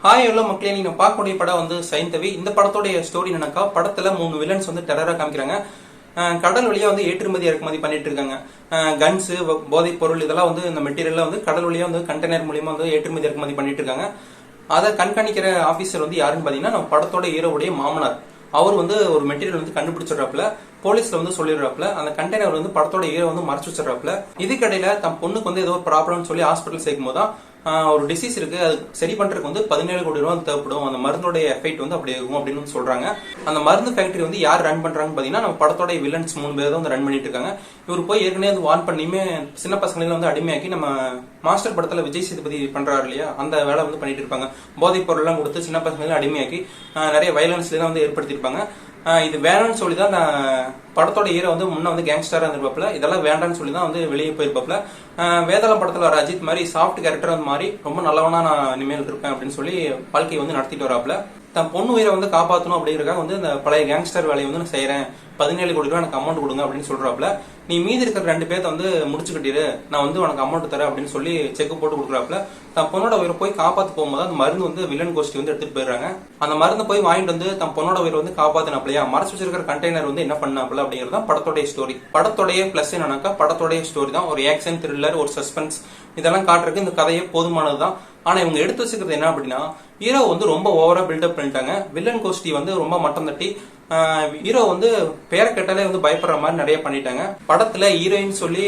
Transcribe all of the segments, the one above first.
Hi எவ்வளோ மக்களே, நீங்க பார்க்கக்கூடிய படம் வந்து சைந்தவி. இந்த படத்தோடைய ஸ்டோரி என்னன்னாக்கா, படத்துல 3 வில்லன்ஸ் வந்து டெரரா காமிக்கிறாங்க. கடல் வழியா வந்து ஏற்றுமதி இறக்குமதி பண்ணிட்டு இருக்காங்க. கன்ஸ், போதைப் பொருள் இதெல்லாம் வந்து இந்த மெட்டீரியல்லாம் வந்து கடல் வழியா வந்து கண்டெய்னர் மூலியமா வந்து ஏற்றுமதி இறக்குமதி பண்ணிட்டு இருக்காங்க. அதை கண்காணிக்கிற ஆபீசர் வந்து யாருன்னு பாத்தீங்கன்னா, நம்ம படத்தோட ஹீரோவுடைய மாமனார். அவர் வந்து ஒரு மெட்டீரியல் வந்து கண்டுபிடிச்சிடறாப்புல, போலீஸ்ல வந்து சொல்லிடுறாப்புல, அந்த கண்டெய்னர் வந்து படத்தோட ஹீரோ வந்து மறைச்சு வச்சிடறாப்புல. இதுக்கடையில தம் பொண்ணுக்கு வந்து ஏதோ ஒரு ப்ராப்ளம் சொல்லி ஹாஸ்பிட்டல் சேர்க்கும் போதுதான் ஒரு டிசீஸ் இருக்கு, அது சரி பண்றதுக்கு வந்து 17 கோடி ரூபாய் தேவைப்படும், அந்த மருந்தோட எஃபெக்ட் வந்து அப்படி இருக்கும் அப்படின்னு சொல்றாங்க. அந்த மருந்து ஃபேக்டரி வந்து யார் ரன் பண்றாங்கன்னு பாத்தீங்கன்னா, நம்ம படத்தோட வில்லன்ஸ் 3 பேர் தான் வந்து ரன் பண்ணிட்டு இருக்காங்க. இவர் போய் ஏற்கனவே வந்து வார்ன் பண்ணியுமே சின்ன பசங்களை வந்து அடிமையாக்கி, நம்ம மாஸ்டர் படத்துல விஜய் சேதுபதி பண்றாரு இல்லையா, அந்த வேலை வந்து பண்ணிட்டு இருப்பாங்க. போதைப் பொருள் எல்லாம் கொடுத்து சின்ன பசங்களை அடிமையாக்கி நிறைய வயலன்ஸ்ல தான் வந்து ஏற்படுத்தியிருப்பாங்க. இது வேணும்னு சொல்லி தான் படத்தோட ஹீரோ வந்து முன்ன வந்து கேங்ஸ்டரா இருந்திருப்பாப்ல, இதெல்லாம் வேண்டாம்னு சொல்லி தான் வந்து வெளியே போயிருப்பாப்ல. வேதாளம் படத்துல வர அஜித் மாதிரி சாஃப்ட் கேரக்டர் வந்து மாதிரி ரொம்ப நல்லவனா நான் இனிமேல் இருப்பேன் அப்படின்னு சொல்லி வாழ்க்கையை வந்து நடத்திட்டு வராப்ல. தன் பொண்ணு உயிரை வந்து காப்பாற்றணும் அப்படிங்கிறக்காக வந்து இந்த பழைய கேங்ஸ்டர் வேலையை வந்து நான் செய்யறேன், 17 கோடி ரூபாய் எனக்கு அமௌண்ட் கொடுங்க அப்படின்னு சொல்றாப்ல. நீ மீதி இருக்கிற 2 பேர்த்த வந்து முடிச்சுக்கிட்டீரு, நான் வந்து உனக்கு அமௌண்ட் தரேன் அப்படின்னு சொல்லி செக் போட்டு கொடுக்குறாப்ல. தன் பொண்ணோட உயிரை போய் காப்பாத்து போகும்போது அந்த மருந்து வந்து வில்லன் கோஷ்டி வந்து எடுத்துட்டு போயிடுறாங்க. அந்த மருந்து போய் வாங்கிட்டு வந்து தன் பொண்ணோட உயிரை வந்து காப்பாத்தினாப்லையா, மறைச்சு வச்சிருக்கிற கண்டெய்னர் வந்து என்ன பண்ணாப்ல அப்படிங்கிறது தான் படத்தோடைய ஸ்டோரி. படத்தோடைய பிளஸ் என்னன்னாக்கா, படத்தோடைய ஸ்டோரி தான் ஒரு ஆக்ஷன் த்ரில்லர், ஒரு சஸ்பென்ஸ் இதெல்லாம் காட்டுறதுக்கு இந்த கதையே போதுமானதுதான். ஆனா இவங்க எடுத்து வச்சுக்கிறது என்ன அப்படின்னா, ஹீரோ வந்து ரொம்ப ஓவரா பில்டப் பண்ணிட்டாங்க. வில்லன் கோஷ்டி வந்து ரொம்ப மட்டம் தட்டி ஹீரோ வந்து பேரை கேட்டாலே வந்து பயப்படுற மாதிரி நிறைய பண்ணிட்டாங்க. படத்துல ஹீரோயின் சொல்லி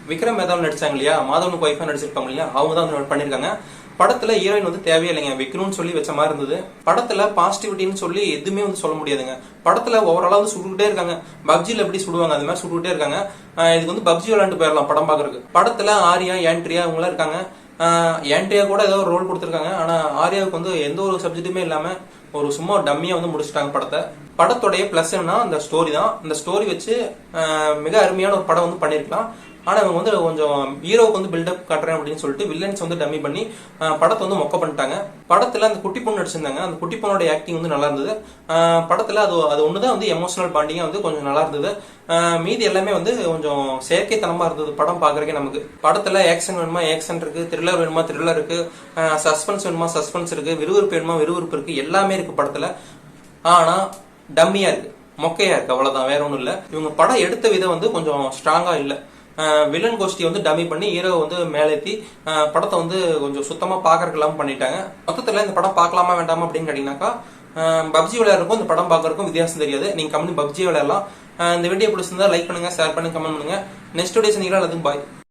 விக்ரம் மேதாவ் நடிச்சாங்க இல்லையா, மாதவனுக்கு ஒய்ஃபா நடிச்சிருப்பாங்க இல்லையா, அவங்க தான் வந்து பண்ணிருக்காங்க. படத்துல ஹீரோயின் வந்து தேவையே இல்லைங்க, வைக்கணும்னு சொல்லி வச்ச மாதிரி இருந்தது. படத்துல பாசிட்டிவிட்டின்னு சொல்லி எதுவுமே வந்து சொல்ல முடியாதுங்க. படத்துல ஓவராலா வந்து சுட்டுக்கிட்டே இருக்காங்க. பப்ஜில எப்படி சுடுவாங்க அது மாதிரி சுட்டுக்கிட்டே இருக்காங்க. இதுக்கு வந்து பப்ஜி விளையாண்டு போயிடலாம் படம் பாக்குறதுக்கு. படத்துல ஆர்யா, ஆண்ட்ரியா இவங்க இருக்காங்க. ஆண்ட்ரியா கூட ஏதோ ஒரு ரோல் கொடுத்திருக்காங்க. ஆனா ஆர்யாவுக்கு வந்து எந்த ஒரு சப்ஜெக்ட்டுமே இல்லாம ஒரு சும்மா டம்மியா வந்து முடிச்சுட்டாங்க படத்தை. படத்தோடைய பிளஸ் என்ன, அந்த ஸ்டோரி தான். அந்த ஸ்டோரி வச்சு மிக அருமையான ஒரு படம் வந்து பண்ணிருக்கலாம். ஆனா இவங்க வந்து கொஞ்சம் ஹீரோவுக்கு வந்து பில்டப் காட்டுறேன் அப்படின்னு சொல்லிட்டு வில்லன்ஸ் வந்து டம்மி பண்ணி படத்தை வந்து மொக்க பண்ணிட்டாங்க. படத்துல அந்த குட்டி பொண்ணு நடிச்சிருந்தாங்க, அந்த குட்டி பொண்ணோட ஆக்டிங் வந்து நல்லா இருந்தது. படத்துல அது ஒண்ணுதான் வந்து எமோஷனல் பாண்டிங்கா வந்து கொஞ்சம் நல்லா இருந்தது. மீதி எல்லாமே வந்து கொஞ்சம் செயற்கைத்தனமா இருந்தது படம் பாக்குறதுக்கே. நமக்கு படத்துல ஆக்ஷன் வேணுமா ஆக்ஷன் இருக்கு, த்ரில்லர் வேணுமா த்ரில்லர் இருக்கு, சஸ்பென்ஸ் வேணுமா சஸ்பென்ஸ் இருக்கு, விறுவிறுப்பு வேணுமா விறுவிறுப்பு இருக்கு, எல்லாமே இருக்கு படத்துல. ஆனா டம்மியா இருக்கு, மொக்கையா இருக்கு, அவ்வளவுதான், வேற ஒண்ணும் இல்ல. இவங்க படம் எடுத்த விதம் வந்து கொஞ்சம் ஸ்ட்ராங்கா இல்ல. வில்லன் கோஷ்டி வந்து டம்மி பண்ணி ஹீரோ வந்து மேலேத்தி படத்தை வந்து கொஞ்சம் சுத்தமா பாக்குறதுக்கு இல்லாம பண்ணிட்டாங்க. மொத்தத்துல இந்த படம் பார்க்கலாமா வேண்டாமா அப்படின்னு கேட்டீங்கன்னாக்கா, பப்ஜி விளையாடுறதுக்கும் இந்த படம் பாக்குறதுக்கும் வித்தியாசம் தெரியாது. நீங்க கம்பெனி பப்ஜி விளையாடலாம். இந்த வீடியோ பிடிச்சிருந்தா லைக் பண்ணுங்க, ஷேர் பண்ணுங்க, கமெண்ட் பண்ணுங்க. நெக்ஸ்ட் வீடியோ சந்திக்கலாம். அதுவும் பாய்.